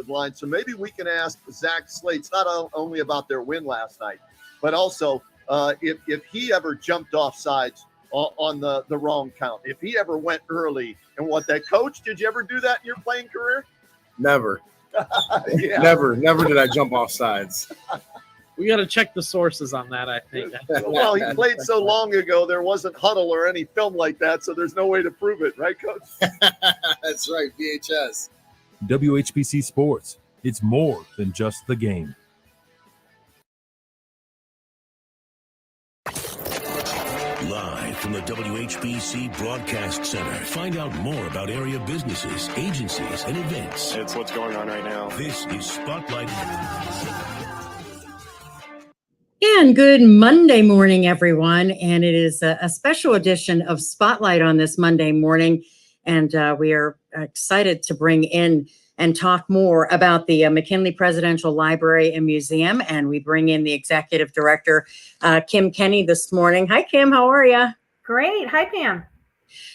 line. So maybe we can ask Zach Slates not only about their win last night, but also if he ever jumped off sides on the wrong count, if he ever went early and what that. Coach, did you ever do that in your playing career? Never. Yeah. Never did I jump off sides. We got to check the sources on that, I think. Well, he played so long ago, there wasn't Huddle or any film like that, so there's no way to prove it, right, Coach? That's right, VHS. WHBC Sports. It's more than just the game. Live from the WHBC Broadcast Center. Find out more about area businesses, agencies, and events. It's what's going on right now. This is Spotlight. And good Monday morning, everyone. And it is a special edition of Spotlight on this Monday morning. And we are excited to bring in and talk more about the McKinley Presidential Library and Museum. And we bring in the Executive Director, Kim Kenny, this morning. Hi, Kim. How are you? Great. Hi, Pam.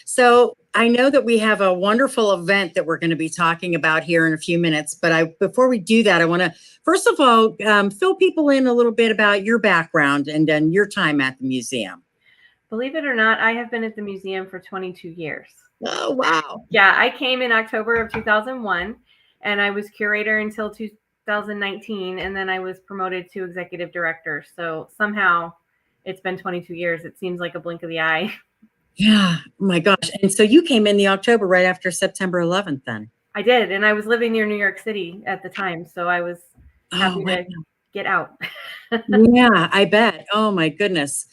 So I know that we have a wonderful event that we're going to be talking about here in a few minutes. But before we do that, I want to, first of all, fill people in a little bit about your background and then your time at the museum. Believe it or not, I have been at the museum for 22 years. Oh, wow. Yeah, I came in October of 2001, and I was curator until 2019, and then I was promoted to executive director. So somehow it's been 22 years. It seems like a blink of the eye. Yeah. Oh my gosh. And so you came in the October right after September 11th then. I did. And I was living near New York City at the time. So I was happy to get out. Yeah, I bet. Oh my goodness.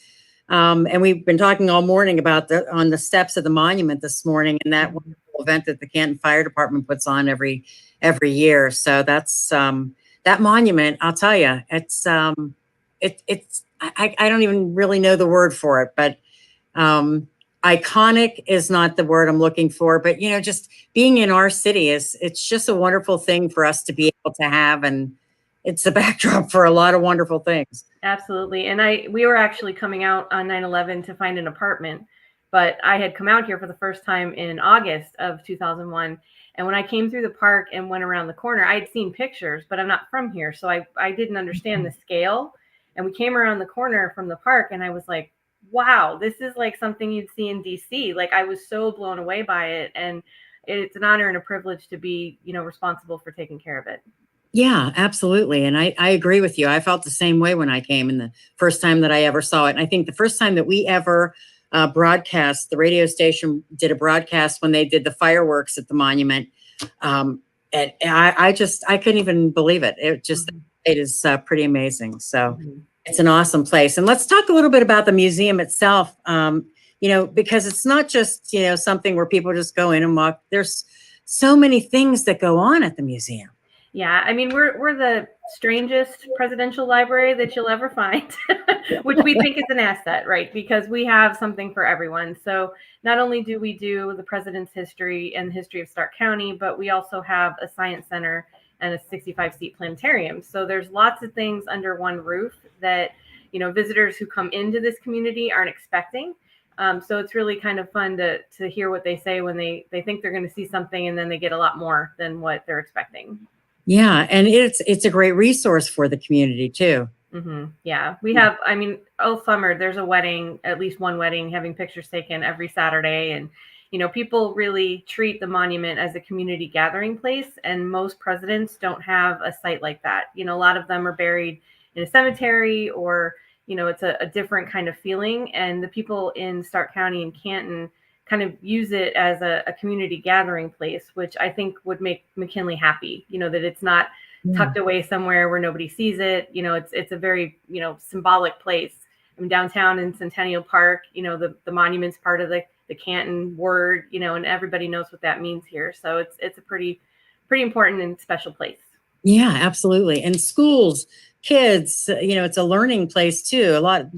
And we've been talking all morning about on the steps of the monument this morning and that wonderful event that the Canton Fire Department puts on every year. So that's that monument. I'll tell you, it's I don't even really know the word for it, but iconic is not the word I'm looking for. But you know, just being in our city it's just a wonderful thing for us to be able to have, and it's a backdrop for a lot of wonderful things. Absolutely. And we were actually coming out on 9/11 to find an apartment, but I had come out here for the first time in August of 2001. And when I came through the park and went around the corner, I had seen pictures, but I'm not from here. So I didn't understand the scale. And we came around the corner from the park and I was like, wow, this is like something you'd see in DC. Like I was so blown away by it. And it's an honor and a privilege to be, responsible for taking care of it. Yeah, absolutely. And I agree with you. I felt the same way when I came and the first time that I ever saw it. And I think the first time that we ever broadcast, the radio station did a broadcast when they did the fireworks at the monument. And I couldn't even believe it. It is pretty amazing. So it's an awesome place. And let's talk a little bit about the museum itself, because it's not just, something where people just go in and walk. There's so many things that go on at the museum. Yeah, I mean, we're the strangest presidential library that you'll ever find, which we think is an asset, right? Because we have something for everyone. So not only do we do the president's history and the history of Stark County, but we also have a science center and a 65-seat planetarium. So there's lots of things under one roof that, visitors who come into this community aren't expecting. So it's really kind of fun to hear what they say when they think they're going to see something and then they get a lot more than what they're expecting. Yeah, and it's a great resource for the community too. Mm-hmm. Yeah, we have, all summer, there's a wedding, at least one wedding, having pictures taken every Saturday. And, people really treat the monument as a community gathering place. And most presidents don't have a site like that. A lot of them are buried in a cemetery or, it's a different kind of feeling. And the people in Stark County and Canton kind of use it as a community gathering place, which I think would make McKinley happy, that it's not tucked away somewhere where nobody sees it. It's a very, symbolic place. Downtown in Centennial Park, the monument's part of the Canton word, and everybody knows what that means here. So it's a pretty important and special place. Yeah, absolutely. And schools, kids, it's a learning place too. A lot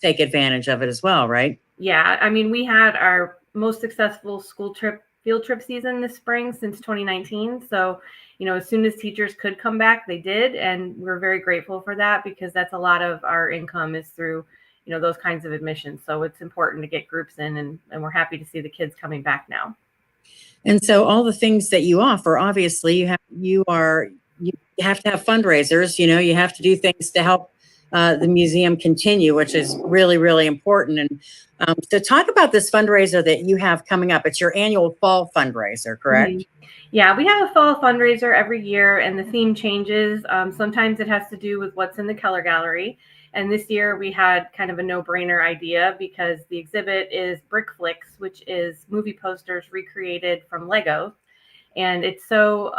take advantage of it as well, right? Yeah, we had our most successful field trip season this spring since 2019. So, as soon as teachers could come back, they did. And we're very grateful for that because that's a lot of our income is through, those kinds of admissions. So it's important to get groups in and we're happy to see the kids coming back now. And so all the things that you offer, obviously you have to have fundraisers, you have to do things to help the museum continue, which is really, really important. And so talk about this fundraiser that you have coming up. It's your annual fall fundraiser, correct? Mhm. Yeah, we have a fall fundraiser every year, and the theme changes. Sometimes it has to do with what's in the Keller Gallery. And this year we had kind of a no-brainer idea because the exhibit is Brick Flicks, which is movie posters recreated from Lego. And it's so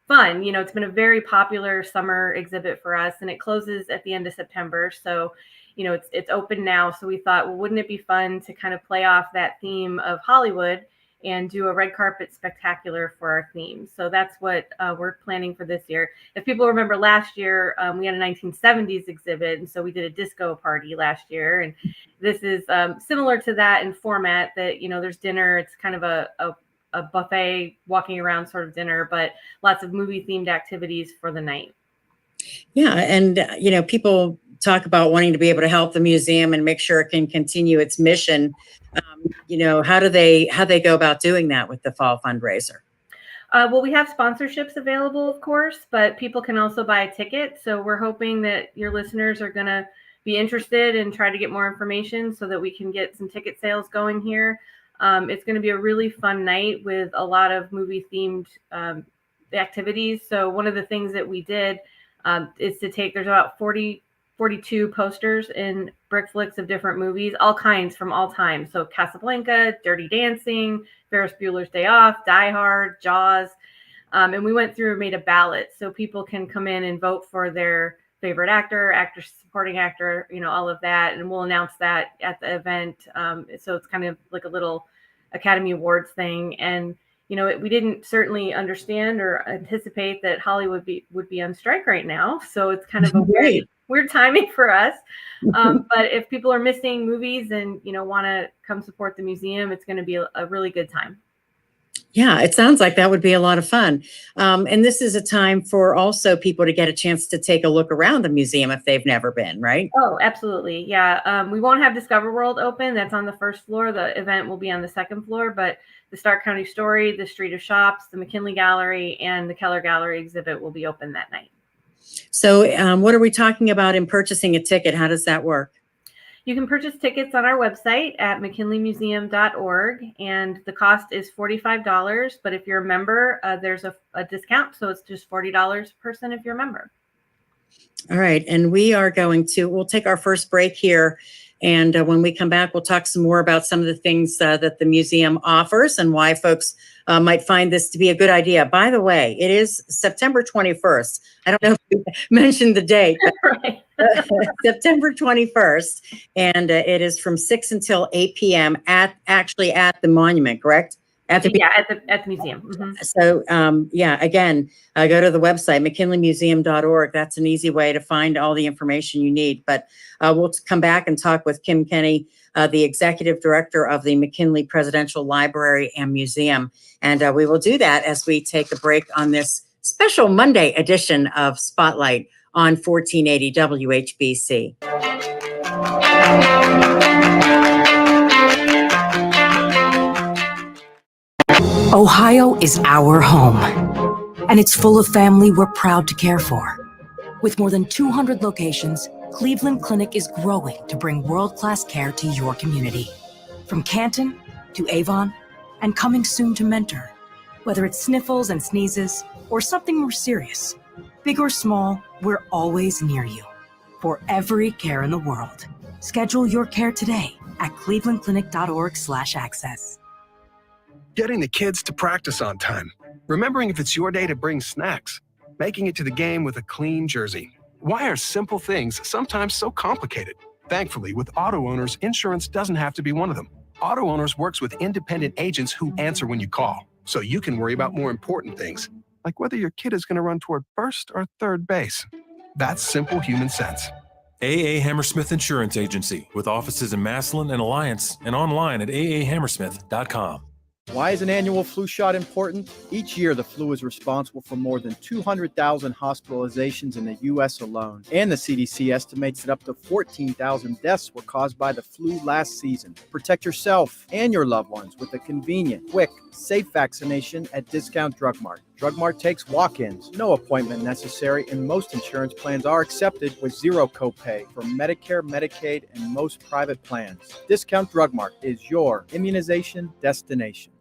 fun. It's been a very popular summer exhibit for us, and it closes at the end of September. So, it's open now. So we thought, well, wouldn't it be fun to kind of play off that theme of Hollywood and do a red carpet spectacular for our theme. So that's what we're planning for this year. If people remember last year, we had a 1970s exhibit, and so we did a disco party last year. And this is similar to that in format that, there's dinner. It's kind of a buffet walking around sort of dinner, but lots of movie themed activities for the night. Yeah. And, people talk about wanting to be able to help the museum and make sure it can continue its mission. How do they go about doing that with the fall fundraiser? Well, we have sponsorships available, of course, but people can also buy a ticket. So we're hoping that your listeners are going to be interested and try to get more information so that we can get some ticket sales going here. It's going to be a really fun night with a lot of movie themed activities. So one of the things that we did is to there's about 42 posters in Brick Flicks of different movies, all kinds from all time. So Casablanca, Dirty Dancing, Ferris Bueller's Day Off, Die Hard, Jaws. And we went through and made a ballot so people can come in and vote for their favorite actor, supporting actor, all of that. And we'll announce that at the event. So it's kind of like a little Academy Awards thing. And, we didn't certainly understand or anticipate that Hollywood would be on strike right now. So it's kind of a weird timing for us. But if people are missing movies and, want to come support the museum, it's going to be a really good time. Yeah, it sounds like that would be a lot of fun. And this is a time for also people to get a chance to take a look around the museum if they've never been, right? Oh, absolutely. Yeah. We won't have Discover World open. That's on the first floor. The event will be on the second floor, but the Stark County Story, the Street of Shops, the McKinley Gallery, and the Keller Gallery exhibit will be open that night. So what are we talking about in purchasing a ticket? How does that work? You can purchase tickets on our website at mckinleymuseum.org, and the cost is $45. But if you're a member, there's a discount, so it's just $40 per person if you're a member. All right, and we'll take our first break here, and when we come back, we'll talk some more about some of the things that the museum offers and why folks might find this to be a good idea. By the way, it is September 21st. I don't know if you mentioned the date. Right. September 21st, and it is from 6 until 8 p.m. at the monument, correct? At the museum. Mm-hmm. So, again, go to the website, mckinleymuseum.org. That's an easy way to find all the information you need. But we'll come back and talk with Kim Kenny, the executive director of the McKinley Presidential Library and Museum. And we will do that as we take a break on this special Monday edition of Spotlight on 1480 WHBC. Ohio is our home, and it's full of family we're proud to care for. With more than 200 locations, Cleveland Clinic is growing to bring world-class care to your community. From Canton to Avon, and coming soon to Mentor. Whether it's sniffles and sneezes, or something more serious, big or small, we're always near you. For every care in the world. Schedule your care today at clevelandclinic.org/access. Getting the kids to practice on time. Remembering if it's your day to bring snacks. Making it to the game with a clean jersey. Why are simple things sometimes so complicated? Thankfully, with Auto Owners, insurance doesn't have to be one of them. Auto Owners works with independent agents who answer when you call, so you can worry about more important things, like whether your kid is going to run toward first or third base. That's simple human sense. AA Hammersmith Insurance Agency, with offices in Massillon and Alliance, and online at aahammersmith.com. Why is an annual flu shot important? Each year, the flu is responsible for more than 200,000 hospitalizations in the U.S. alone. And the CDC estimates that up to 14,000 deaths were caused by the flu last season. Protect yourself and your loved ones with a convenient, quick, safe vaccination at Discount Drug Mart. Drug Mart takes walk-ins, no appointment necessary, and most insurance plans are accepted with zero copay for Medicare, Medicaid, and most private plans. Discount Drug Mart is your immunization destination.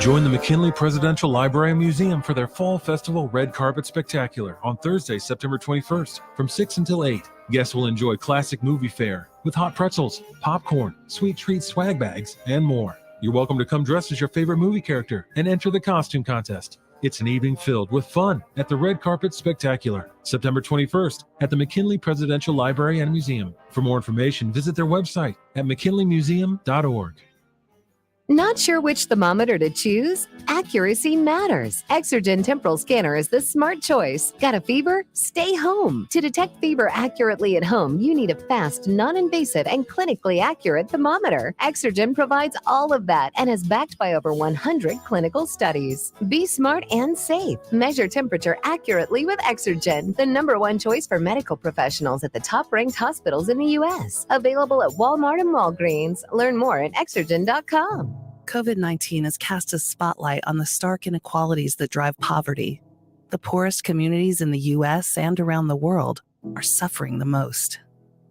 Join the McKinley Presidential Library and Museum for their Fall Festival Red Carpet Spectacular on Thursday, September 21st from 6 until 8. Guests will enjoy classic movie fare with hot pretzels, popcorn, sweet treats, swag bags, and more. You're welcome to come dressed as your favorite movie character and enter the costume contest. It's an evening filled with fun at the Red Carpet Spectacular, September 21st at the McKinley Presidential Library and Museum. For more information, visit their website at mckinleymuseum.org. Not sure which thermometer to choose? Accuracy matters. Exergen Temporal Scanner is the smart choice. Got a fever? Stay home. To detect fever accurately at home, you need a fast, non-invasive, and clinically accurate thermometer. Exergen provides all of that and is backed by over 100 clinical studies. Be smart and safe. Measure temperature accurately with Exergen, the #1 choice for medical professionals at the top-ranked hospitals in the U.S. Available at Walmart and Walgreens. Learn more at Exergen.com. COVID-19 has cast a spotlight on the stark inequalities that drive poverty. The poorest communities in the U.S. and around the world are suffering the most.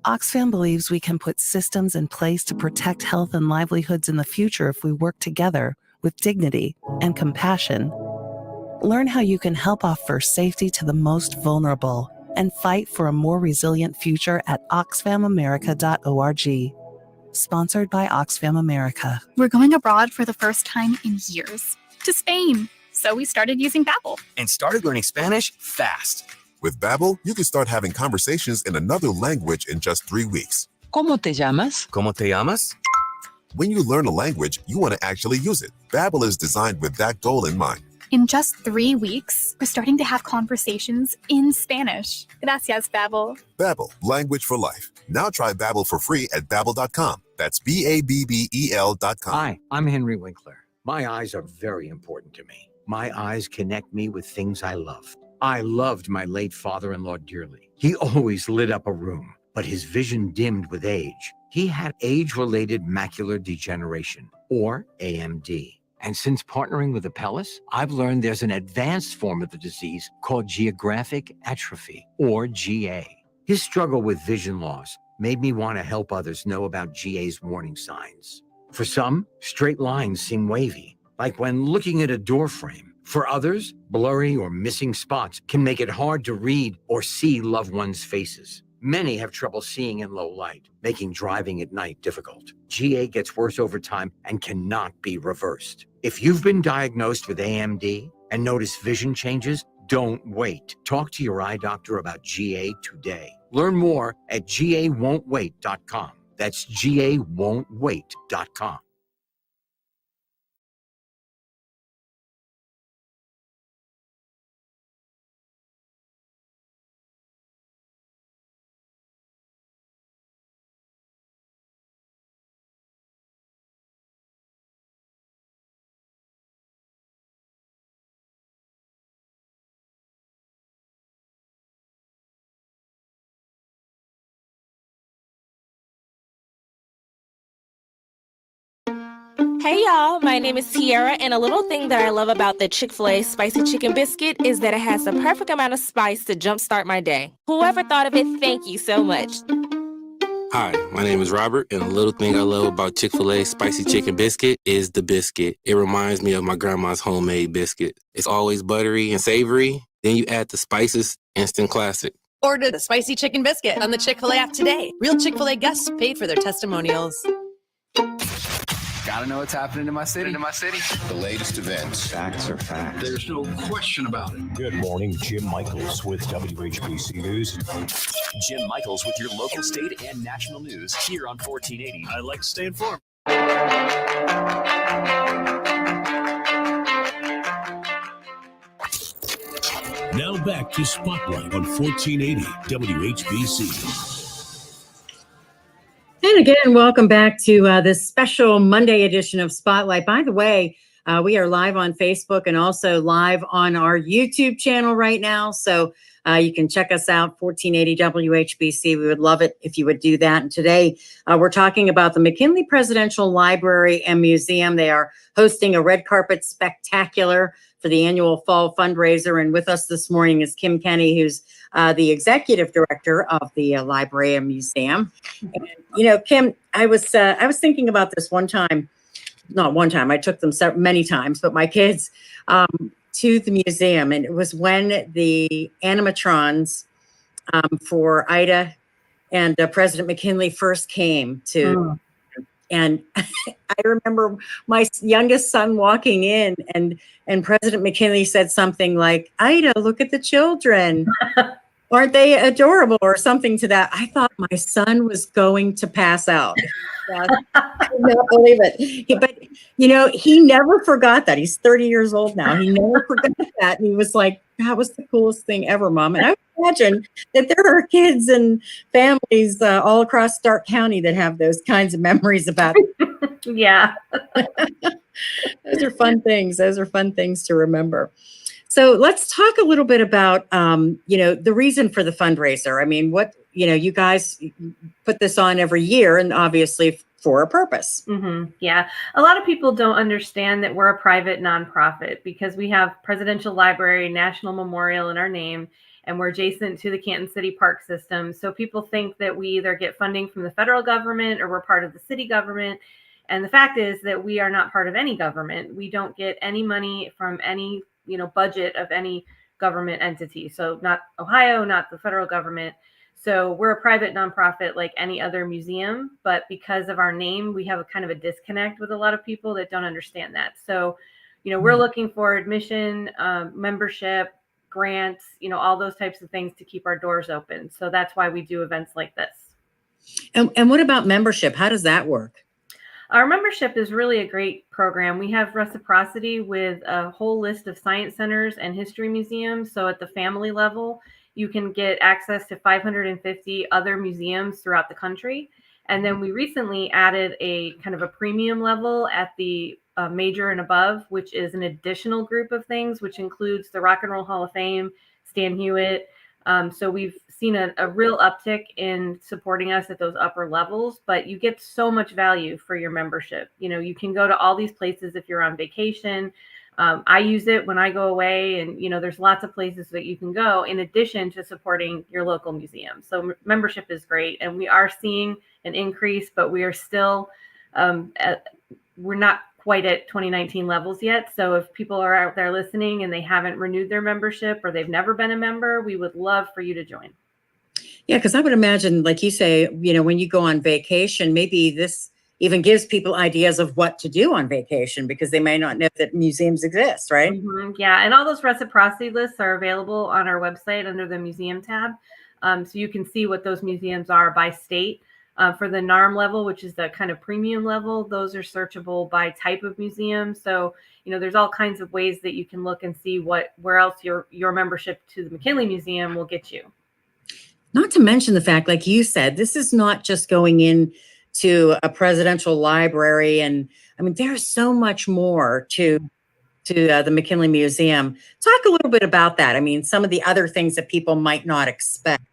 Oxfam believes we can put systems in place to protect health and livelihoods in the future if we work together with dignity and compassion. Learn how you can help offer safety to the most vulnerable and fight for a more resilient future at oxfamamerica.org. Sponsored by Oxfam America. We're going abroad for the first time in years, to Spain. So we started using Babbel. And started learning Spanish fast. With Babbel, you can start having conversations in another language in just 3 weeks. ¿Cómo te llamas? ¿Cómo te llamas? When you learn a language, you want to actually use it. Babbel is designed with that goal in mind. In just 3 weeks, we're starting to have conversations in Spanish. Gracias, Babbel. Babbel, language for life. Now try Babbel for free at Babbel.com. That's Babbel.com. Hi, I'm Henry Winkler. My eyes are very important to me. My eyes connect me with things I love. I loved my late father-in-law dearly. He always lit up a room, but his vision dimmed with age. He had age-related macular degeneration, or AMD. And since partnering with Apellis, I've learned there's an advanced form of the disease called geographic atrophy, or GA. His struggle with vision loss made me want to help others know about GA's warning signs. For some, straight lines seem wavy, like when looking at a door frame. For others, blurry or missing spots can make it hard to read or see loved ones' faces. Many have trouble seeing in low light, making driving at night difficult. GA gets worse over time and cannot be reversed. If you've been diagnosed with AMD and notice vision changes, don't wait. Talk to your eye doctor about GA today. Learn more at gawon'twait.com. That's gawon'twait.com. Hey y'all, my name is Tiara, and a little thing that I love about the Chick-fil-A Spicy Chicken Biscuit is that it has the perfect amount of spice to jumpstart my day. Whoever thought of it, thank you so much. Hi, my name is Robert, and a little thing I love about Chick-fil-A Spicy Chicken Biscuit is the biscuit. It reminds me of my grandma's homemade biscuit. It's always buttery and savory. Then you add the spices, instant classic. Order the Spicy Chicken Biscuit on the Chick-fil-A app today. Real Chick-fil-A guests paid for their testimonials. Gotta know what's happening in my city. The latest events. Facts are facts. There's no question about it. Good morning, Jim Michaels with WHBC News. Jim Michaels with your local, state, and national news here on 1480. I like to stay informed. Now back to Spotlight on 1480 WHBC. It And again, welcome back to this special Monday edition of Spotlight. By the way, we are live on Facebook and also live on our YouTube channel right now. So you can check us out, 1480 WHBC. We would love it if you would do that. And today we're talking about the McKinley Presidential Library and Museum. They are hosting a red carpet spectacular for the annual fall fundraiser. And with us this morning is Kim Kenny, who's the executive director of the Library and Museum. And, you know, Kim, I was thinking about this one time, not one time, I took them many times, but my kids to the museum, and it was when the animatrons for Ida and President McKinley first came to, and I remember my youngest son walking in, and President McKinley said something like, "Ida, look at the children. Aren't they adorable?" or something to that. I thought my son was going to pass out. I could not believe it. But, you know, he never forgot that. He's 30 years old now. He never forgot that. And he was like, "That was the coolest thing ever, Mom." And I would imagine that there are kids and families all across Stark County that have those kinds of memories about it. Yeah. Those are fun things. Those are fun things to remember. So let's talk a little bit about, you know, the reason for the fundraiser. I mean, you guys put this on every year and obviously for a purpose. Mm-hmm. Yeah. A lot of people don't understand that we're a private nonprofit because we have Presidential Library, National Memorial in our name, and we're adjacent to the Canton City Park system. So people think that we either get funding from the federal government or we're part of the city government. And the fact is that we are not part of any government. We don't get any money from any budget of any government entity. So not Ohio, not the federal government. So we're a private nonprofit like any other museum, but because of our name, we have a kind of a disconnect with a lot of people that don't understand that. So, we're looking for admission, membership, grants, all those types of things to keep our doors open. So that's why we do events like this. And what about membership? How does that work? Our membership is really a great program. We have reciprocity with a whole list of science centers and history museums. So at the family level, you can get access to 550 other museums throughout the country. And then we recently added a kind of a premium level at the major and above, which is an additional group of things, which includes the Rock and Roll Hall of Fame, Stan Hewitt. So we've seen a real uptick in supporting us at those upper levels, but you get so much value for your membership. You can go to all these places if you're on vacation. I use it when I go away, and there's lots of places that you can go in addition to supporting your local museum. So membership is great, and we are seeing an increase, but we are still we're not quite at 2019 levels yet. So if people are out there listening and they haven't renewed their membership or they've never been a member, we would love for you to join. Yeah, because I would imagine, like you say, when you go on vacation, maybe this even gives people ideas of what to do on vacation because they may not know that museums exist, right? Mm-hmm. Yeah, and all those reciprocity lists are available on our website under the museum tab. So you can see what those museums are by state. For the NARM level, which is the kind of premium level, those are searchable by type of museum. So, there's all kinds of ways that you can look and see where else your membership to the McKinley Museum will get you. Not to mention the fact, like you said, this is not just going in to a presidential library. And I mean, there's so much more to the McKinley Museum. Talk a little bit about that. I mean, some of the other things that people might not expect.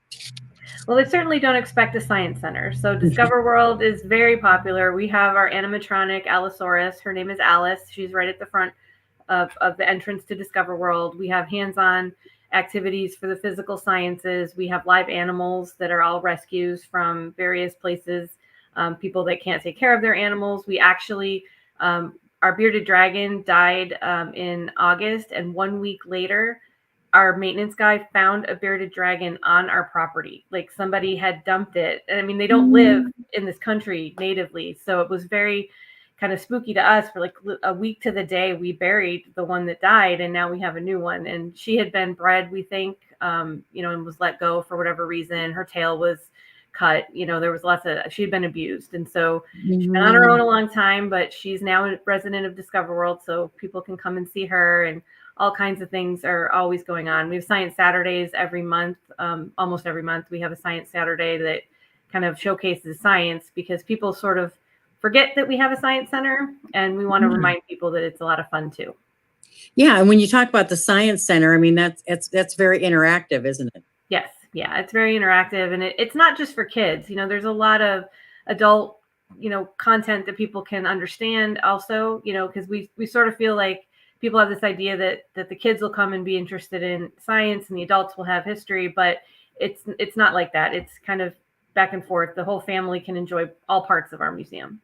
Well, they certainly don't expect a science center. So Discover World is very popular. We have our animatronic Allosaurus. Her name is Alice. She's right at the front of the entrance to Discover World. We have hands-on activities for the physical sciences. We have live animals that are all rescues from various places, people that can't take care of their animals. We actually, our bearded dragon died in August, and 1 week later, our maintenance guy found a bearded dragon on our property. Like somebody had dumped it. And I mean, they don't live in this country natively. So it was very kind of spooky to us. For like a week to the day, we buried the one that died, and now we have a new one. And she had been bred, we think, and was let go for whatever reason. Her tail was cut. There was she'd been abused. And so she's been on her own a long time, but she's now a resident of Discover World. So people can come and see her, and all kinds of things are always going on. We have Science Saturdays every month. Almost every month we have a Science Saturday that kind of showcases science, because people sort of forget that we have a science center, and we want to remind people that it's a lot of fun too. Yeah, and when you talk about the science center, I mean that's very interactive, isn't it? Yes, yeah, it's very interactive, and it's not just for kids. There's a lot of adult, content that people can understand also, because we sort of feel like people have this idea that the kids will come and be interested in science and the adults will have history, but it's not like that. It's kind of back and forth. The whole family can enjoy all parts of our museum.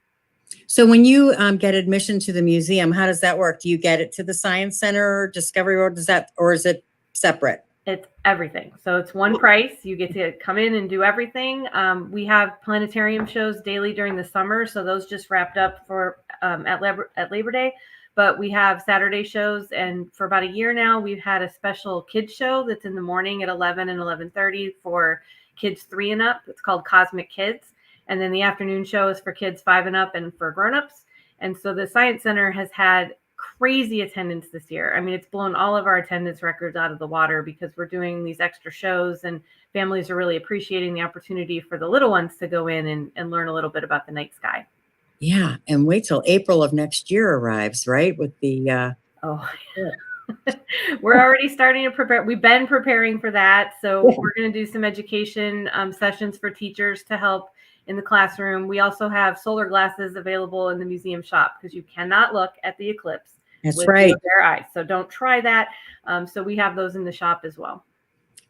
So when you get admission to the museum, how does that work? Do you get it to the Science Center, Discovery Road? Or is it separate? It's everything. So it's one price. You get to come in and do everything. We have planetarium shows daily during the summer, so those just wrapped up for at Labor Day. But we have Saturday shows, and for about a year now, we've had a special kids show that's in the morning at 11 and 11:30 for kids 3 and up. It's called Cosmic Kids. And then the afternoon show is for kids 5 and up and for grown-ups. And so the Science Center has had crazy attendance this year. I mean, it's blown all of our attendance records out of the water because we're doing these extra shows, and families are really appreciating the opportunity for the little ones to go in and learn a little bit about the night sky. Yeah, and wait till April of next year arrives, right? With the we're already starting to prepare. We've been preparing for that. So we're going to do some education sessions for teachers to help in the classroom. We also have solar glasses available in the museum shop, because you cannot look at the eclipse with your bare eyes. So don't try that. So we have those in the shop as well.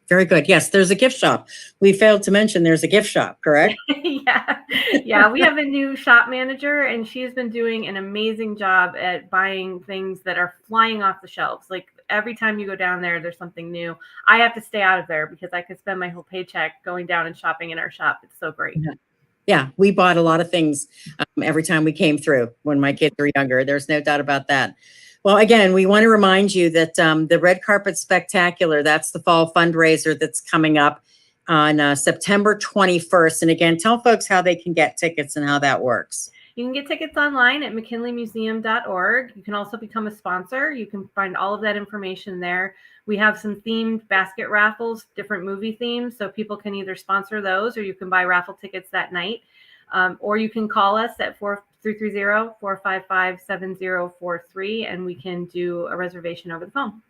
Very good. Yes, there's a gift shop. We failed to mention there's a gift shop, correct? Yeah. We have a new shop manager, and she's been doing an amazing job at buying things that are flying off the shelves. Like every time you go down there, there's something new. I have to stay out of there because I could spend my whole paycheck going down and shopping in our shop. It's so great. Yeah, we bought a lot of things every time we came through when my kids were younger. There's no doubt about that. Well, again, we want to remind you that the Red Carpet Spectacular, that's the fall fundraiser that's coming up on September 21st. And again, tell folks how they can get tickets and how that works. You can get tickets online at McKinleyMuseum.org. You can also become a sponsor. You can find all of that information there. We have some themed basket raffles, different movie themes, so people can either sponsor those, or you can buy raffle tickets that night. Or you can call us at 330-455-7043, and we can do a reservation over the phone.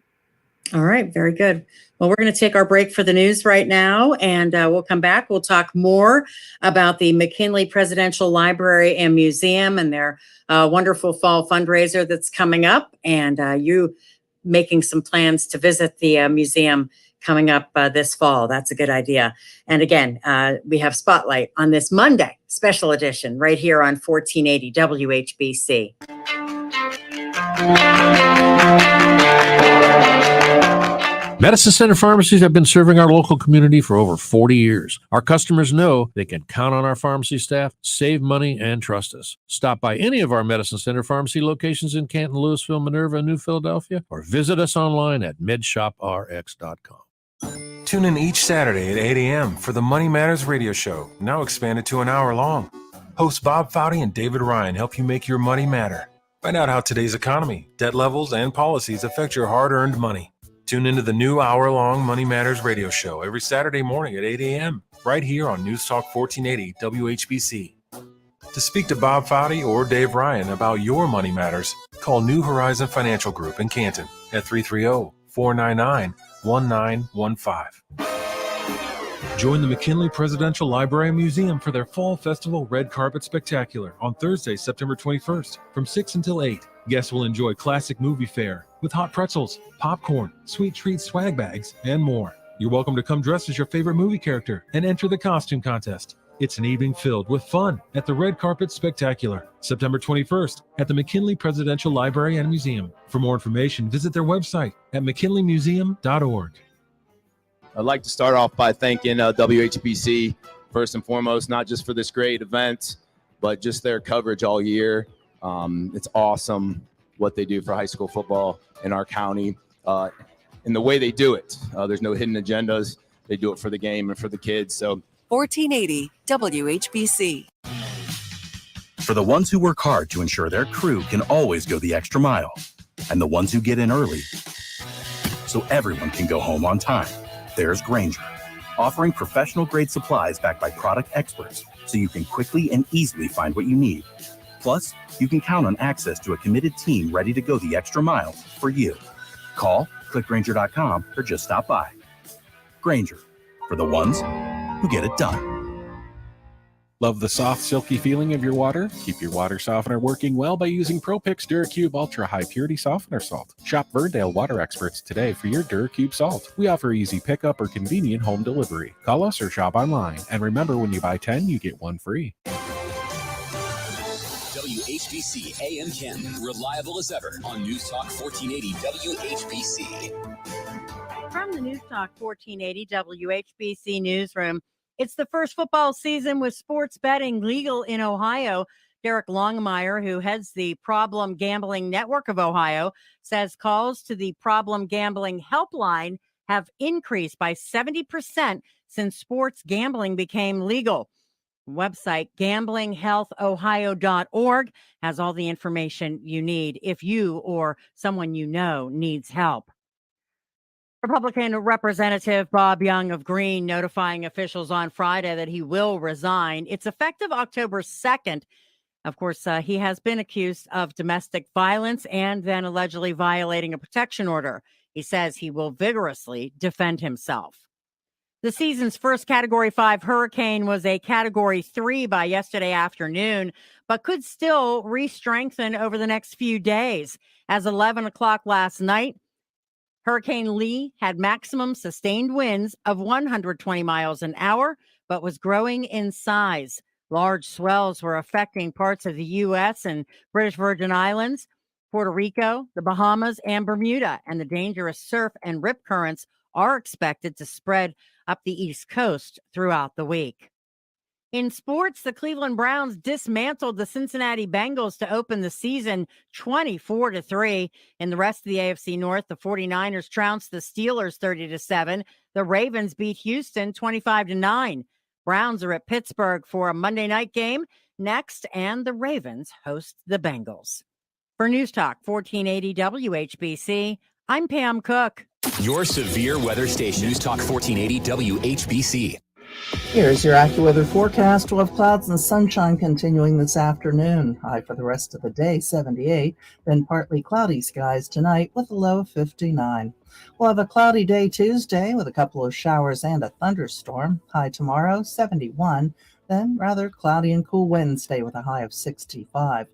All right, very good. Well, we're going to take our break for the news right now, and we'll come back. We'll talk more about the McKinley Presidential Library and Museum and their wonderful fall fundraiser that's coming up, and you making some plans to visit the museum coming up this fall. That's a good idea. And again, we have Spotlight on this Monday, special edition, right here on 1480 WHBC. Medicine Center pharmacies have been serving our local community for over 40 years. Our customers know they can count on our pharmacy staff, save money, and trust us. Stop by any of our Medicine Center pharmacy locations in Canton, Louisville, Minerva, and New Philadelphia, or visit us online at medshoprx.com. Tune in each Saturday at 8 a.m. for the Money Matters radio show, now expanded to an hour long. Hosts Bob Foudy and David Ryan help you make your money matter. Find out how today's economy, debt levels, and policies affect your hard-earned money. Tune into the new hour-long Money Matters radio show every Saturday morning at 8 a.m. right here on News Talk 1480 WHBC. To speak to Bob Foudy or Dave Ryan about your money matters, call New Horizon Financial Group in Canton at 330-499-1915. Join the McKinley Presidential Library and Museum for their Fall Festival Red Carpet Spectacular on Thursday, September 21st from 6 until 8. Guests will enjoy classic movie fare with hot pretzels, popcorn, sweet treats, swag bags, and more. You're welcome to come dressed as your favorite movie character and enter the costume contest. It's an evening filled with fun at the Red Carpet Spectacular, September 21st at the McKinley Presidential Library and Museum. For more information, visit their website at mckinleymuseum.org. I'd like to start off by thanking WHBC first and foremost, not just for this great event, but just their coverage all year. It's awesome what they do for high school football in our county and the way they do it. There's no hidden agendas. They do it for the game and for the kids. So 1480 WHBC. For the ones who work hard to ensure their crew can always go the extra mile, and the ones who get in early so everyone can go home on time, there's Grainger, offering professional-grade supplies backed by product experts so you can quickly and easily find what you need. Plus, you can count on access to a committed team ready to go the extra mile for you. Call, click Grainger.com, or just stop by. Grainger, for the ones who get it done. Love the soft, silky feeling of your water? Keep your water softener working well by using ProPix DuraCube Ultra High Purity Softener Salt. Shop Verdale Water Experts today for your DuraCube salt. We offer easy pickup or convenient home delivery. Call us or shop online. And remember, when you buy 10, you get one free. WHBC AM Canton, reliable as ever on News Talk 1480 WHBC. From the News Talk 1480 WHBC newsroom, it's the first football season with sports betting legal in Ohio. Derek Longmire, who heads the Problem Gambling Network of Ohio, says calls to the Problem Gambling Helpline have increased by 70% since sports gambling became legal. Website gamblinghealthohio.org has all the information you need if you or someone you know needs help. Republican Representative Bob Young of Greene notifying officials on Friday that he will resign. It's effective October 2nd. Of course, he has been accused of domestic violence and then allegedly violating a protection order. He says he will vigorously defend himself. The season's first Category 5 hurricane was a Category 3 by yesterday afternoon, but could still re-strengthen over the next few days. As 11 o'clock last night, Hurricane Lee had maximum sustained winds of 120 miles an hour, but was growing in size. Large swells were affecting parts of the U.S. and British Virgin Islands, Puerto Rico, the Bahamas, and Bermuda, and the dangerous surf and rip currents are expected to spread up the East Coast throughout the week. In sports, the Cleveland Browns dismantled the Cincinnati Bengals to open the season 24-3. In the rest of the AFC North, the 49ers trounced the Steelers 30-7. The Ravens beat Houston 25-9. Browns are at Pittsburgh for a Monday night game next, and the Ravens host the Bengals. For News Talk 1480 WHBC, I'm Pam Cook. Your severe weather station, News Talk 1480 WHBC. Here's your AccuWeather forecast. We'll have clouds and sunshine continuing this afternoon. High for the rest of the day, 78. Then partly cloudy skies tonight with a low of 59. We'll have a cloudy day Tuesday with a couple of showers and a thunderstorm. High tomorrow, 71. Then rather cloudy and cool Wednesday with a high of 65.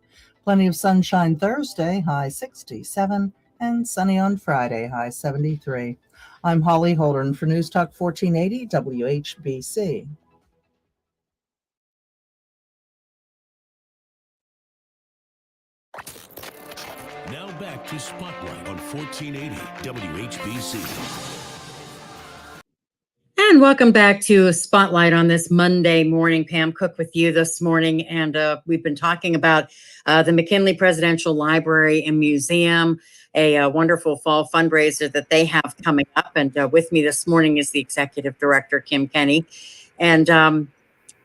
Plenty of sunshine Thursday, high 67. And sunny on Friday, high 73. I'm Holly Holdren for News Talk 1480 WHBC. Now back to Spotlight on 1480 WHBC. And welcome back to Spotlight on this Monday morning. Pam Cook with you this morning. And we've been talking about the McKinley Presidential Library and Museum, a wonderful fall fundraiser that they have coming up. And with me this morning is the Executive Director, Kim Kenny. And,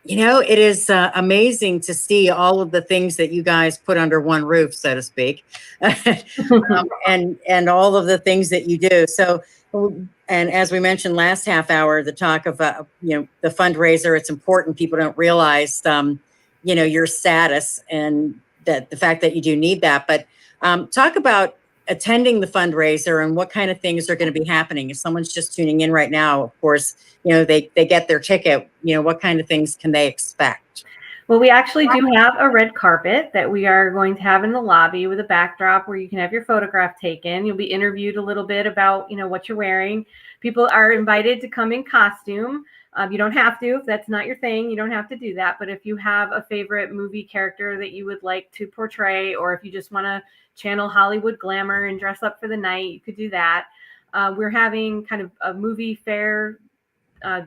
it is amazing to see all of the things that you guys put under one roof, so to speak, and all of the things that you do. So, and as we mentioned last half hour, the talk of, the fundraiser, it's important. People don't realize, your status and that the fact that you do need that. But talk about attending the fundraiser and what kind of things are going to be happening. If someone's just tuning in right now, of course, they get their ticket, what kind of things can they expect? Well, we actually do have a red carpet that we are going to have in the lobby with a backdrop where you can have your photograph taken. You'll be interviewed a little bit about, what you're wearing. People are invited to come in costume. You don't have to. If that's not your thing, you don't have to do that. But if you have a favorite movie character that you would like to portray, or if you just want to channel Hollywood glamour and dress up for the night, you could do that. We're having kind of a movie fair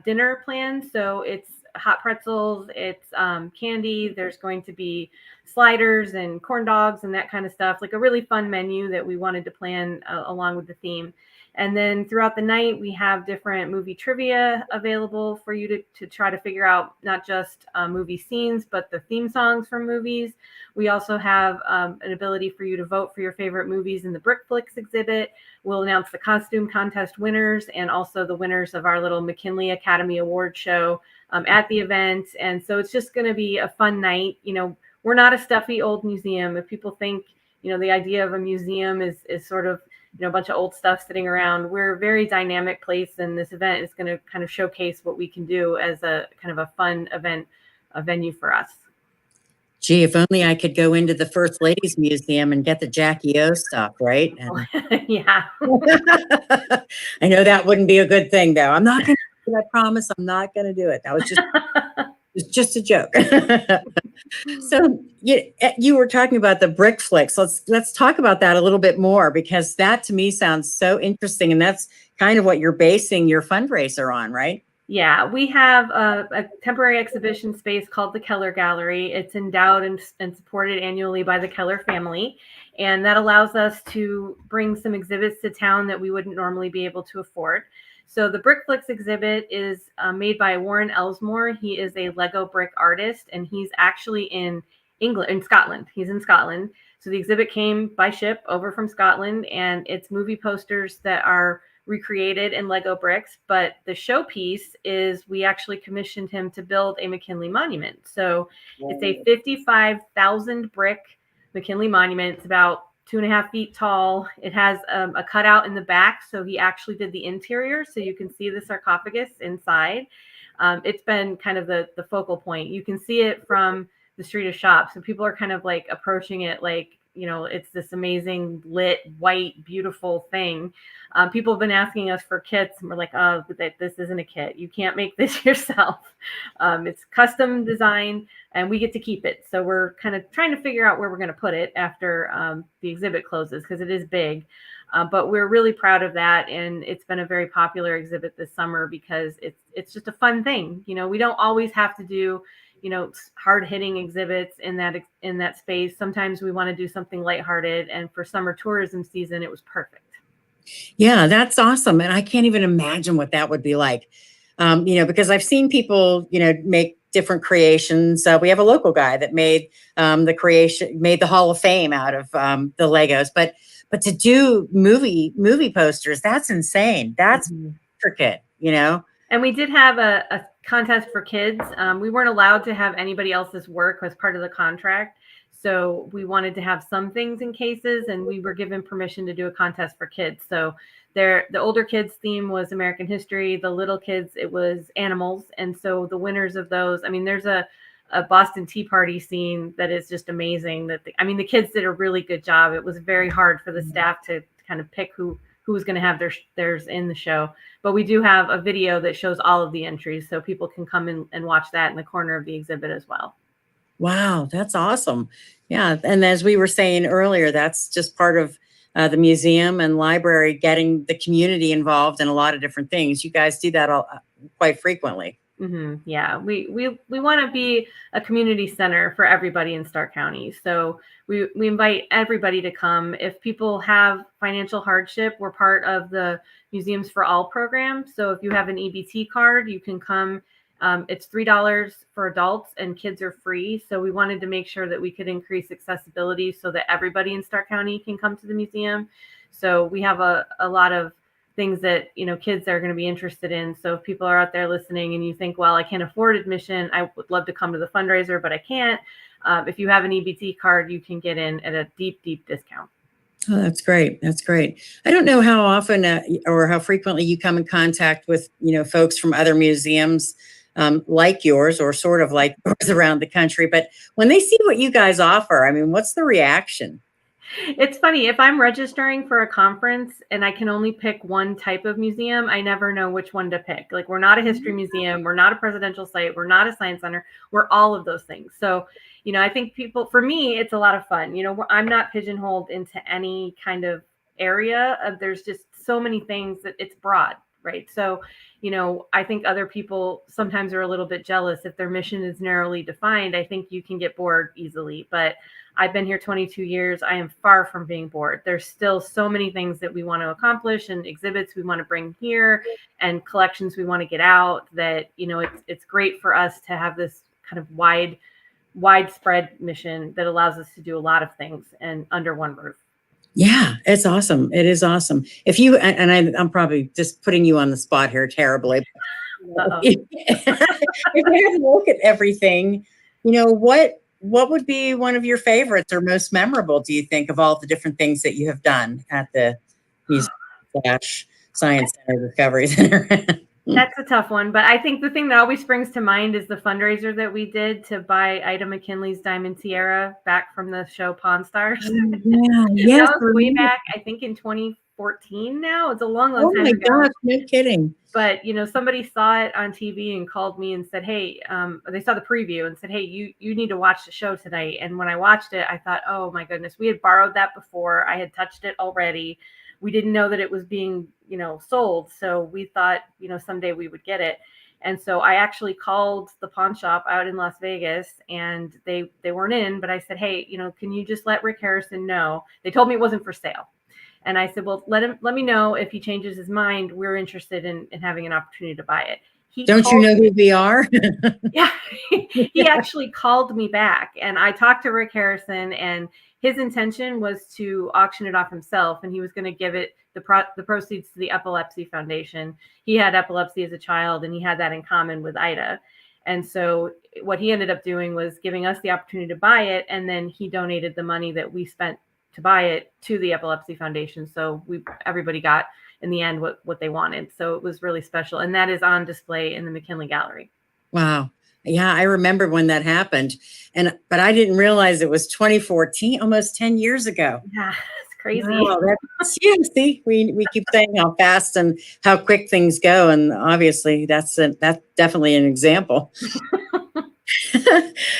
dinner plan. So it's hot pretzels, it's candy. There's going to be sliders and corn dogs and that kind of stuff, like a really fun menu that we wanted to plan along with the theme. And then throughout the night, we have different movie trivia available for you to try to figure out not just movie scenes, but the theme songs from movies. We also have an ability for you to vote for your favorite movies in the Brick Flicks exhibit. We'll announce the costume contest winners and also the winners of our little McKinley Academy Award show at the event. And so it's just going to be a fun night. We're not a stuffy old museum. If people think, the idea of a museum is sort of, a bunch of old stuff sitting around. We're a very dynamic place, and this event is going to kind of showcase what we can do as a kind of a fun event, a venue for us. Gee, if only I could go into the First Ladies Museum and get the Jackie O stuff, right? Yeah. I know that wouldn't be a good thing, though. I'm not going to do it. I promise I'm not going to do it. That was just a joke. So you were talking about the Brick Flicks. Let's talk about that a little bit more, because that to me sounds so interesting, and that's kind of what you're basing your fundraiser on, right? Yeah, we have a temporary exhibition space called the Keller Gallery. It's endowed and supported annually by the Keller family, and that allows us to bring some exhibits to town that we wouldn't normally be able to afford. So the Brick Flicks exhibit is made by Warren Elsmore. He is a Lego brick artist, and he's actually in Scotland. He's in Scotland. So the exhibit came by ship over from Scotland, and it's movie posters that are recreated in Lego bricks. But the showpiece is we actually commissioned him to build a McKinley monument. So it's a 55,000 brick McKinley monument. It's about 2.5 feet tall. It has a cutout in the back. So he actually did the interior. So you can see the sarcophagus inside. It's been kind of the focal point. You can see it from the street of shops. And people are kind of like approaching it like, it's this amazing lit, white, beautiful thing. People have been asking us for kits, and we're like, oh, this isn't a kit. You can't make this yourself. It's custom designed, and we get to keep it. So we're kind of trying to figure out where we're going to put it after the exhibit closes, because it is big. But we're really proud of that, and it's been a very popular exhibit this summer because it's just a fun thing. We don't always have to do hard-hitting exhibits in that space. Sometimes we want to do something lighthearted, and for summer tourism season, it was perfect. Yeah, that's awesome. And I can't even imagine what that would be like, because I've seen people, make different creations. We have a local guy that made the Hall of Fame out of the Legos, but to do movie posters, that's insane. That's intricate, And we did have a contest for kids. We weren't allowed to have anybody else's work as part of the contract. So we wanted to have some things in cases, and we were given permission to do a contest for kids. So the older kids' theme was American history. The little kids, it was animals. And so the winners of those, there's a Boston Tea Party scene that is just amazing. The kids did a really good job. It was very hard for the staff to kind of pick who was going to have theirs in the show. But we do have a video that shows all of the entries, so people can come in and watch that in the corner of the exhibit as well. Wow, that's awesome. Yeah. And as we were saying earlier, that's just part of the museum and library, getting the community involved in a lot of different things. You guys do that quite frequently. Mm-hmm. Yeah, we want to be a community center for everybody in Stark County. So we invite everybody to come. If people have financial hardship, we're part of the Museums for All program. So if you have an EBT card, you can come. It's $3 for adults, and kids are free. So we wanted to make sure that we could increase accessibility so that everybody in Stark County can come to the museum. So we have a lot of things that kids are going to be interested in. So if people are out there listening and you think, well, I can't afford admission, I would love to come to the fundraiser, but I can't. If you have an EBT card, you can get in at a deep discount. Oh, that's great. That's great. I don't know how often or how frequently you come in contact with, folks from other museums like yours, or sort of like yours around the country. But when they see what you guys offer, what's the reaction? It's funny, if I'm registering for a conference and I can only pick one type of museum, I never know which one to pick. Like, we're not a history museum, we're not a presidential site, we're not a science center, we're all of those things. So, I think for me, it's a lot of fun. I'm not pigeonholed into any kind of area. There's just so many things that it's broad, right? So, I think other people sometimes are a little bit jealous if their mission is narrowly defined. I think you can get bored easily, but I've been here 22 years. I am far from being bored. There's still so many things that we want to accomplish and exhibits we want to bring here and collections we want to get out that, it's great for us to have this kind of widespread mission that allows us to do a lot of things and under one roof. Yeah, it's awesome. It is awesome. If you, I'm probably just putting you on the spot here terribly. If you have a look at everything, what would be one of your favorites or most memorable, do you think, of all the different things that you have done at the Museum/Science Center, Discovery Center? That's a tough one, but I think the thing that always springs to mind is the fundraiser that we did to buy Ida McKinley's diamond tiara back from the show Pawn Stars. Yeah, That was way back, I think, in 2014 now. It's a long Oh time my ago. gosh, no kidding. But, somebody saw it on TV and called me and said, hey, they saw the preview and said, hey, you need to watch the show tonight. And when I watched it, I thought, oh my goodness, we had borrowed that before. I had touched it already. We didn't know that it was being, sold. So we thought, someday we would get it. And so I actually called the pawn shop out in Las Vegas and they weren't in, but I said, hey, can you just let Rick Harrison know? They told me it wasn't for sale. And I said, well, let me know if he changes his mind. We're interested in having an opportunity to buy it. Don't you know who we are? Yeah, he actually called me back and I talked to Rick Harrison and his intention was to auction it off himself and he was going to give it the proceeds to the Epilepsy Foundation. He had epilepsy as a child and he had that in common with Ida. And so what he ended up doing was giving us the opportunity to buy it. And then he donated the money that we spent to buy it to the Epilepsy Foundation. So everybody got in the end what they wanted. So it was really special. And that is on display in the McKinley Gallery. Wow. Yeah, I remember when that happened. But I didn't realize it was 2014, almost 10 years ago. Yeah, it's crazy. Wow, see, we keep saying how fast and how quick things go. And obviously that's definitely an example.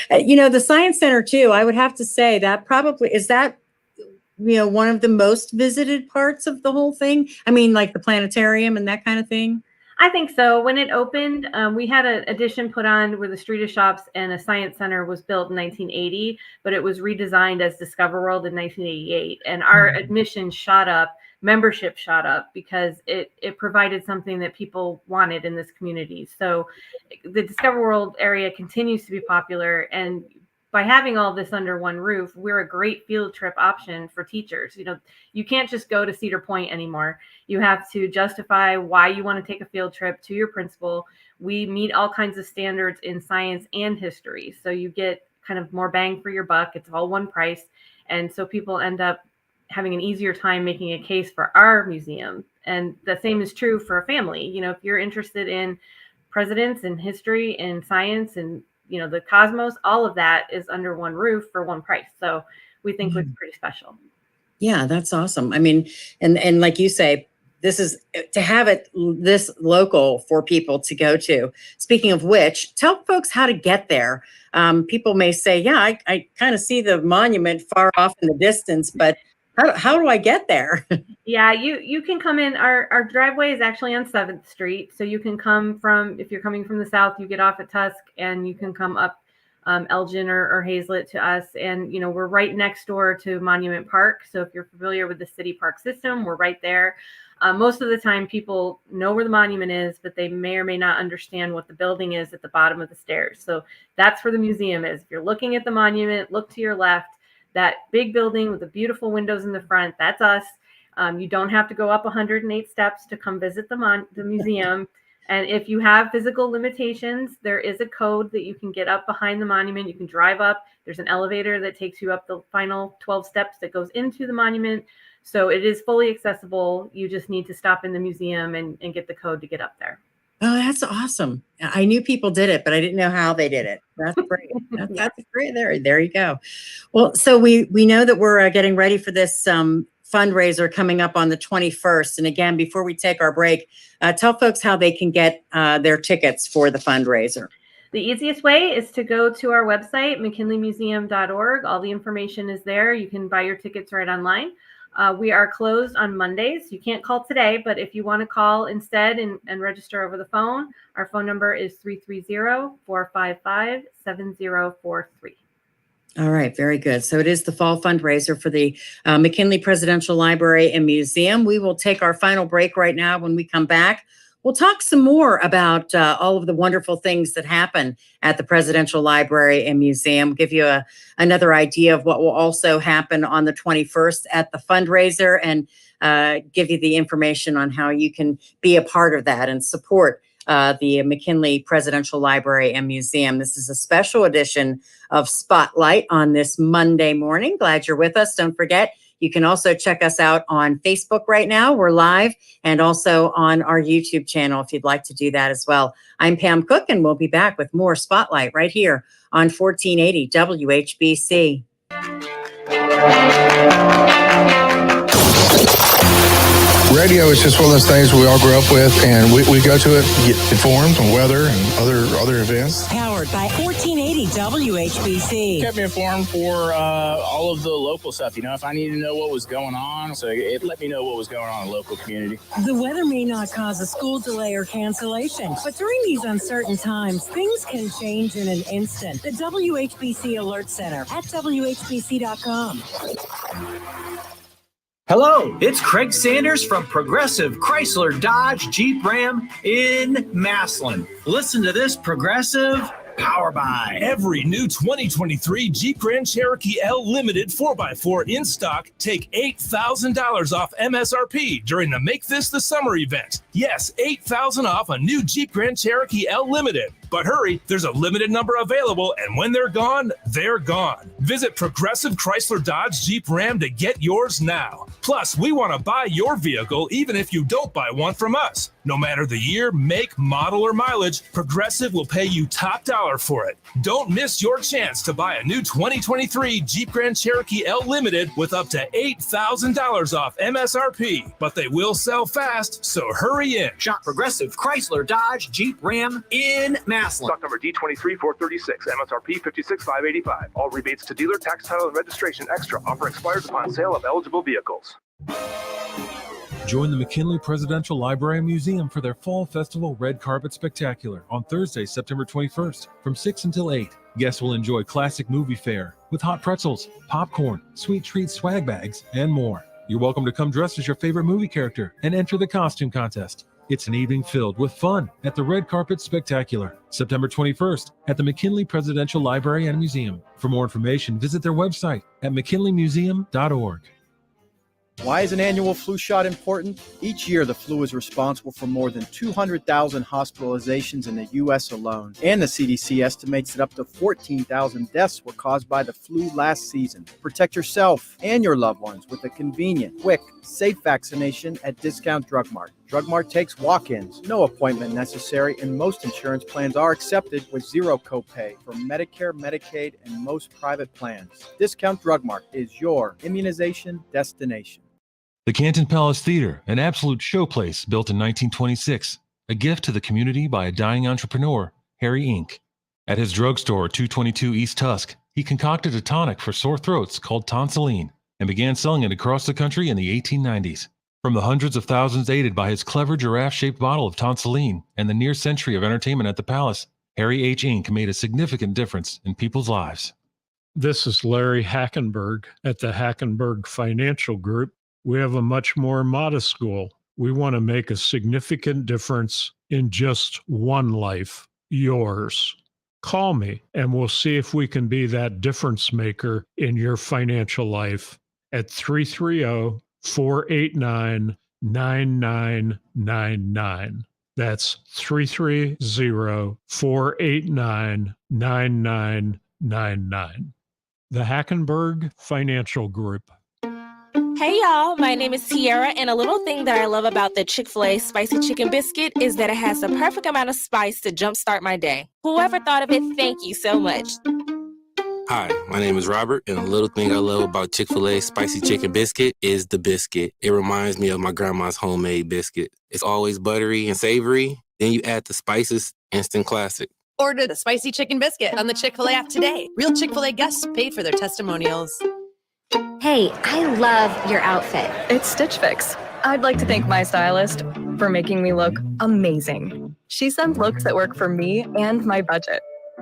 The Science Center too, I would have to say that probably is that one of the most visited parts of the whole thing. I mean, like the planetarium and that kind of thing. I think so. When it opened, we had an addition put on where the Street of Shops and a Science Center was built in 1980, but it was redesigned as Discover World in 1988. And our admission shot up, membership shot up because it provided something that people wanted in this community. So the Discover World area continues to be popular. And by having all this under one roof, we're a great field trip option for teachers. You can't just go to Cedar Point anymore. You have to justify why you want to take a field trip to your principal. We meet all kinds of standards in science and history. So you get kind of more bang for your buck. It's all one price. And so people end up having an easier time making a case for our museum. And the same is true for a family. If you're interested in presidents and history and science and the cosmos, all of that is under one roof for one price. So we think it's pretty special. Yeah, that's awesome. I mean, and like you say, this is to have it this local for people to go to. Speaking of which, tell folks how to get there. People may say, yeah, I kind of see the monument far off in the distance, but how do I get there? Yeah, you can come in. Our driveway is actually on 7th Street. So you can come if you're coming from the south, you get off at Tusk and you can come up Elgin or Hazlet to us. And, we're right next door to Monument Park. So if you're familiar with the city park system, we're right there. Most of the time people know where the monument is, but they may or may not understand what the building is at the bottom of the stairs. So that's where the museum is. If you're looking at the monument, look to your left. That big building with the beautiful windows in the front, that's us. You don't have to go up 108 steps to come visit the museum. And if you have physical limitations, there is a code that you can get up behind the monument. You can drive up. There's an elevator that takes you up the final 12 steps that goes into the monument. So it is fully accessible. You just need to stop in the museum and get the code to get up there. Oh, that's awesome. I knew people did it, but I didn't know how they did it. That's great. That's great. There you go. Well, so we know that we're getting ready for this fundraiser coming up on the 21st. And again, before we take our break, tell folks how they can get their tickets for the fundraiser. The easiest way is to go to our website, mckinleymuseum.org. All the information is there. You can buy your tickets right online. We are closed on Mondays. You can't call today, but if you want to call instead and register over the phone, our phone number is 330-455-7043. All right, very good. So it is the fall fundraiser for the McKinley Presidential Library and Museum. We will take our final break right now. When we come back, we'll talk some more about all of the wonderful things that happen at the Presidential Library and Museum. Give you another idea of what will also happen on the 21st at the fundraiser, and give you the information on how you can be a part of that and support the McKinley Presidential Library and Museum. This is a special edition of Spotlight on this Monday morning. Glad you're with us. Don't forget, you can also check us out on Facebook right now. We're live, and also on our YouTube channel if you'd like to do that as well. I'm Pam Cook, and we'll be back with more Spotlight right here on 1480 WHBC. Radio is just one of those things we all grew up with, and we go to it, get informed on weather and other events. Powered by 1480 WHBC. Kept me informed for all of the local stuff. You know, if I needed to know what was going on, so it let me know what was going on in the local community. The weather may not cause a school delay or cancellation, but during these uncertain times, things can change in an instant. The WHBC Alert Center at WHBC.com. Hello, it's Craig Sanders from Progressive Chrysler Dodge Jeep Ram in Massillon. Listen to this Progressive Power Buy. Every new 2023 Jeep Grand Cherokee L Limited 4x4 in stock, take $8,000 off MSRP during the Make This the Summer event. Yes, $8,000 off a new Jeep Grand Cherokee L Limited. But hurry, there's a limited number available, and when they're gone, they're gone. Visit Progressive Chrysler Dodge Jeep Ram to get yours now. Plus, we want to buy your vehicle even if you don't buy one from us. No matter the year, make, model, or mileage, Progressive will pay you top dollar for it. Don't miss your chance to buy a new 2023 Jeep Grand Cherokee L Limited with up to $8,000 off MSRP. But they will sell fast, so hurry in. Shop Progressive Chrysler Dodge Jeep Ram in Massillon. Stock number D23436, MSRP $56,585. All rebates to dealer, tax, title, and registration extra. Offer expires upon sale of eligible vehicles. Join the McKinley Presidential Library and Museum for their Fall Festival Red Carpet Spectacular on Thursday, September 21st from 6 until 8. Guests will enjoy classic movie fare with hot pretzels, popcorn, sweet treats, swag bags, and more. You're welcome to come dressed as your favorite movie character and enter the costume contest. It's an evening filled with fun at the Red Carpet Spectacular, September 21st at the McKinley Presidential Library and Museum. For more information, visit their website at mckinleymuseum.org. Why is an annual flu shot important? Each year, the flu is responsible for more than 200,000 hospitalizations in the U.S. alone. And the CDC estimates that up to 14,000 deaths were caused by the flu last season. Protect yourself and your loved ones with a convenient, quick, safe vaccination at Discount Drug Mart. Drug Mart takes walk-ins, no appointment necessary, and most insurance plans are accepted with zero copay for Medicare, Medicaid, and most private plans. Discount Drug Mart is your immunization destination. The Canton Palace Theater, an absolute showplace built in 1926, a gift to the community by a dying entrepreneur, Harry Inc. At his drugstore, 222 East Tusk, he concocted a tonic for sore throats called Tonsilline and began selling it across the country in the 1890s. From the hundreds of thousands aided by his clever giraffe-shaped bottle of Tonsilline and the near century of entertainment at the Palace, Harry H. Inc. made a significant difference in people's lives. This is Larry Hackenberg at the Hackenberg Financial Group. We have a much more modest goal. We want to make a significant difference in just one life, yours. Call me and we'll see if we can be that difference maker in your financial life at 330-489-9999. That's 330-489-9999. The Hackenberg Financial Group. Hey y'all, my name is Tiara, and a little thing that I love about the Chick-fil-A spicy chicken biscuit is that it has the perfect amount of spice to jumpstart my day. Whoever thought of it, thank you so much. Hi, my name is Robert, and a little thing I love about Chick-fil-A spicy chicken biscuit is the biscuit. It reminds me of my grandma's homemade biscuit. It's always buttery and savory. Then you add the spices, instant classic. Order the spicy chicken biscuit on the Chick-fil-A app today. Real Chick-fil-A guests paid for their testimonials. Hey, I love your outfit. It's Stitch Fix. I'd like to thank my stylist for making me look amazing. She sends looks that work for me and my budget.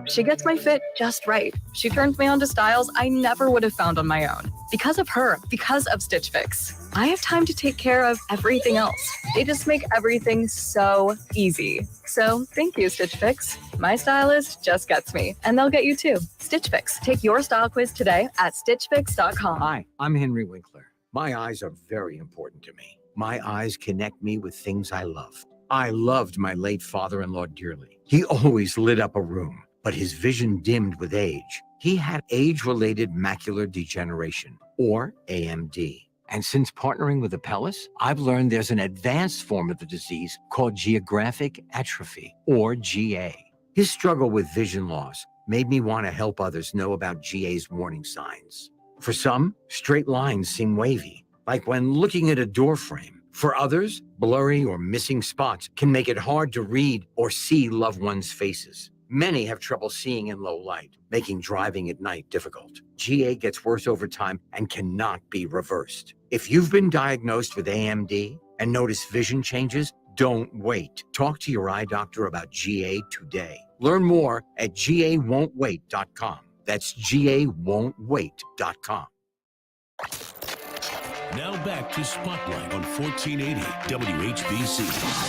She gets my fit just right. She turns me on to styles I never would have found on my own. Because of her, because of Stitch Fix, I have time to take care of everything else. They just make everything so easy. So thank you, Stitch Fix. My stylist just gets me, and they'll get you too. Stitch Fix. Take your style quiz today at stitchfix.com. Hi, I'm Henry Winkler. My eyes are very important to me. My eyes connect me with things I love. I loved my late father-in-law dearly. He always lit up a room, but his vision dimmed with age. He had age-related macular degeneration, or AMD. And since partnering with Apellis, I've learned there's an advanced form of the disease called geographic atrophy, or GA. His struggle with vision loss made me want to help others know about GA's warning signs. For some, straight lines seem wavy, like when looking at a door frame. For others, blurry or missing spots can make it hard to read or see loved ones' faces. Many have trouble seeing in low light, making driving at night difficult. GA gets worse over time and cannot be reversed. If you've been diagnosed with AMD and notice vision changes, don't wait. Talk to your eye doctor about GA today. Learn more at gawon'twait.com. That's gawon'twait.com. Now back to Spotlight on 1480 WHBC.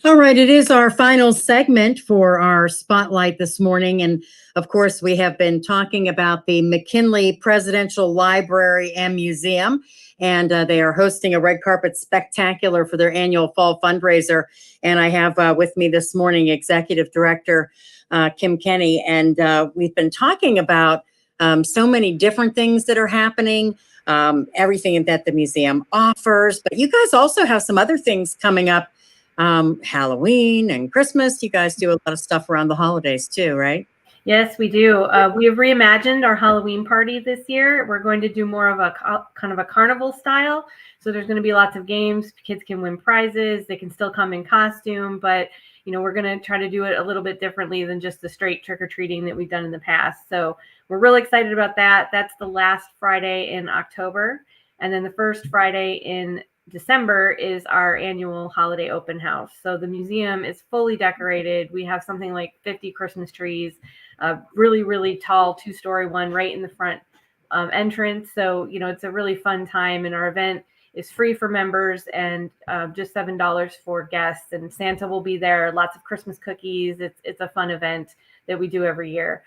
All right, it is our final segment for our Spotlight this morning. And of course, we have been talking about the McKinley Presidential Library and Museum. And they are hosting a red carpet spectacular for their annual fall fundraiser. And I have with me this morning Executive Director Kim Kenny. And we've been talking about so many different things that are happening, everything that the museum offers. But you guys also have some other things coming up. Halloween and Christmas. You guys do a lot of stuff around the holidays too, right? Yes, we do. We have reimagined our Halloween party this year. We're going to do more of a kind of a carnival style. So there's going to be lots of games. Kids can win prizes. They can still come in costume, but we're going to try to do it a little bit differently than just the straight trick-or-treating that we've done in the past. So we're really excited about that. That's the last Friday in October. And then the first Friday in December is our annual holiday open house. So the museum is fully decorated. We have something like 50 Christmas trees, a really, really tall 2-story one right in the front entrance. So, it's a really fun time, and our event is free for members and just $7 for guests. And Santa will be there, lots of Christmas cookies. It's a fun event that we do every year.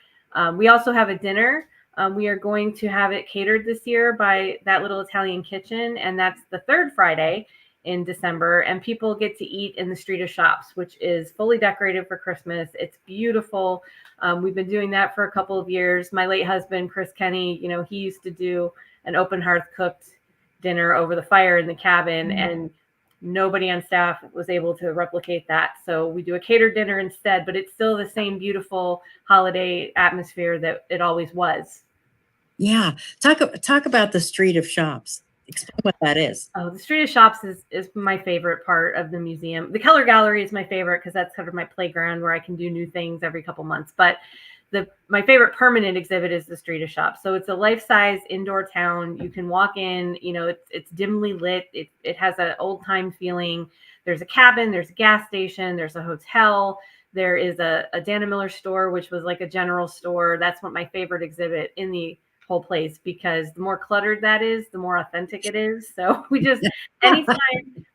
We also have a dinner. We are going to have it catered this year by That Little Italian Kitchen, and that's the third Friday in December. And people get to eat in the Street of Shops, which is fully decorated for Christmas. It's beautiful. We've been doing that for a couple of years. My late husband, Chris Kenny, he used to do an open hearth cooked dinner over the fire in the cabin, and nobody on staff was able to replicate that. So we do a catered dinner instead, but it's still the same beautiful holiday atmosphere that it always was. Yeah. Talk about the Street of Shops. Explain what that is. Oh, the Street of Shops is my favorite part of the museum. The Keller Gallery is my favorite because that's kind of my playground where I can do new things every couple months. But my favorite permanent exhibit is the Street of Shops. So it's a life-size indoor town. You can walk in, it's dimly lit. It has an old-time feeling. There's a cabin, there's a gas station, there's a hotel. There is a Dana Miller store, which was like a general store. That's what my favorite exhibit in the whole place, because the more cluttered that is, the more authentic it is. So we just, anytime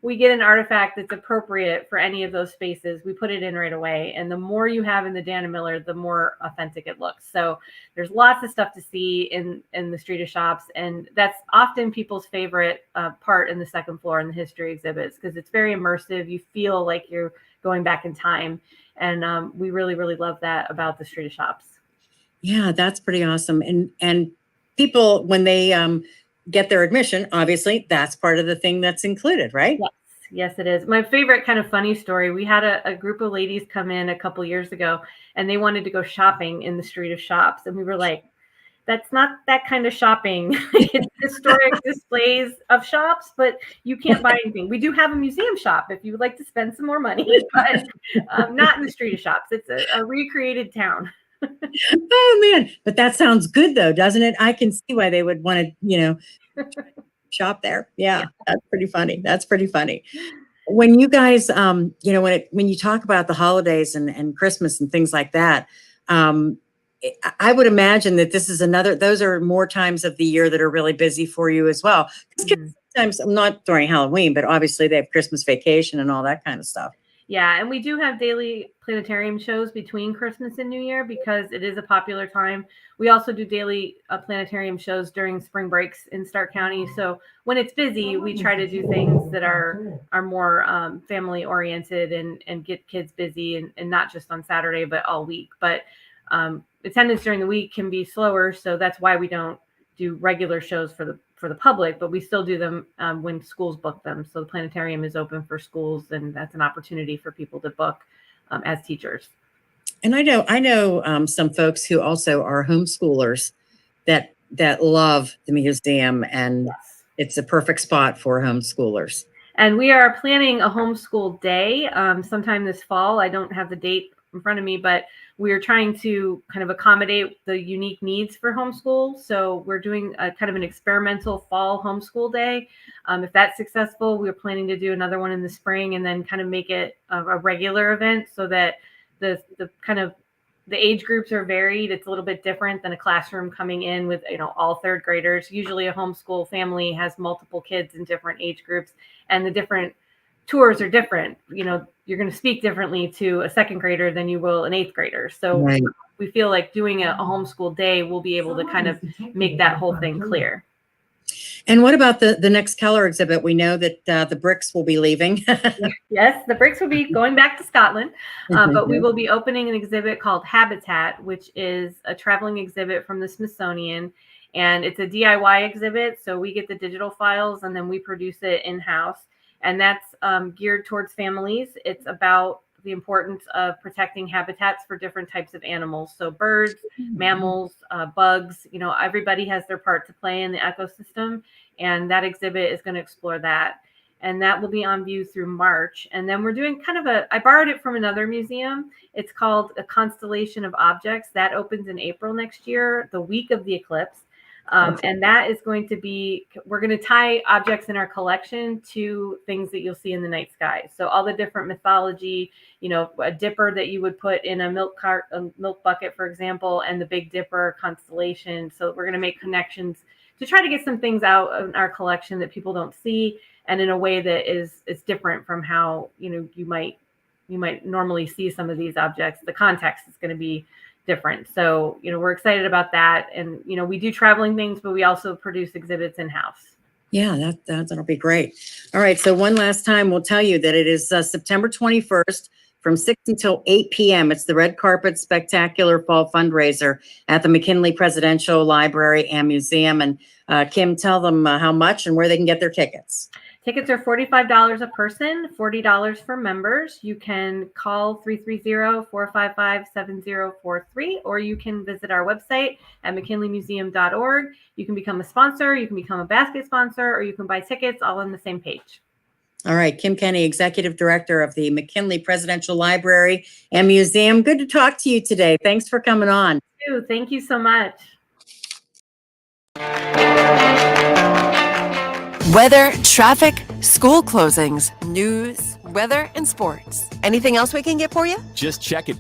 we get an artifact that's appropriate for any of those spaces, we put it in right away. And the more you have in the Dana Miller, the more authentic it looks. So there's lots of stuff to see in the Street of Shops. And that's often people's favorite part in the second floor in the history exhibits, because it's very immersive. You feel like you're going back in time. And we really, really love that about the Street of Shops. Yeah, that's pretty awesome. And people, when they get their admission, obviously that's part of the thing that's included, right? Yes, it is. My favorite kind of funny story, we had a group of ladies come in a couple years ago, and they wanted to go shopping in the Street of Shops. And we were like, that's not that kind of shopping. It's historic displays of shops, but you can't buy anything. We do have a museum shop if you would like to spend some more money, but not in the Street of Shops. It's a recreated town. Oh man, but that sounds good though, doesn't it? I can see why they would want to, shop there. Yeah, that's pretty funny. That's pretty funny. When you guys, when you talk about the holidays and Christmas and things like that, I would imagine that this is those are more times of the year that are really busy for you as well. Because sometimes, I'm not during Halloween, but obviously they have Christmas vacation and all that kind of stuff. Yeah, and we do have daily planetarium shows between Christmas and New Year because it is a popular time. We also do daily planetarium shows during spring breaks in Stark County. So when it's busy, we try to do things that are more family oriented and get kids busy and not just on Saturday, but all week. But attendance during the week can be slower, so that's why we don't do regular shows for the public, but we still do them when schools book them. So the planetarium is open for schools, and that's an opportunity for people to book as teachers. And I know some folks who also are homeschoolers that love the museum, and it's a perfect spot for homeschoolers. And we are planning a homeschool day sometime this fall. I don't have the date in front of me, but we're trying to kind of accommodate the unique needs for homeschool. So we're doing a kind of an experimental fall homeschool day. If that's successful, we're planning to do another one in the spring and then kind of make it a regular event so that the kind of the age groups are varied. It's a little bit different than a classroom coming in with, all third graders. Usually a homeschool family has multiple kids in different age groups, and the different tours are different. You're going to speak differently to a second grader than you will an eighth grader. So we feel like doing a homeschool day, we'll be able to kind of make that whole thing clear. And what about the next Keller exhibit? We know that the bricks will be leaving. Yes, the bricks will be going back to Scotland, but we will be opening an exhibit called Habitat, which is a traveling exhibit from the Smithsonian. And it's a DIY exhibit. So we get the digital files and then we produce it in-house. And that's geared towards families. It's about the importance of protecting habitats for different types of animals. So birds, mammals, bugs, everybody has their part to play in the ecosystem. And that exhibit is going to explore that. And that will be on view through March. And then we're doing I borrowed it from another museum. It's called A Constellation of Objects. That opens in April next year, the week of the eclipse. And that is going to be, we're going to tie objects in our collection to things that you'll see in the night sky. So all the different mythology, a dipper that you would put in a milk bucket, for example, and the Big Dipper constellation. So we're going to make connections to try to get some things out of our collection that people don't see, and in a way that is different from how, you might normally see some of these objects. The context is going to be different. So, we're excited about that. And, we do traveling things, but we also produce exhibits in-house. Yeah, that'll be great. All right. So one last time, we'll tell you that it is September 21st from 6 until 8 p.m. It's the Red Carpet Spectacular Fall Fundraiser at the McKinley Presidential Library and Museum. And Kim, tell them how much and where they can get their tickets. Tickets are $45 a person, $40 for members. You can call 330-455-7043, or you can visit our website at mckinleymuseum.org. You can become a sponsor, you can become a basket sponsor, or you can buy tickets all on the same page. All right. Kim Kenny, Executive Director of the McKinley Presidential Library and Museum. Good to talk to you today. Thanks for coming on. Thank you so much. Weather, traffic, school closings, news, weather, and sports. Anything else we can get for you? Just check at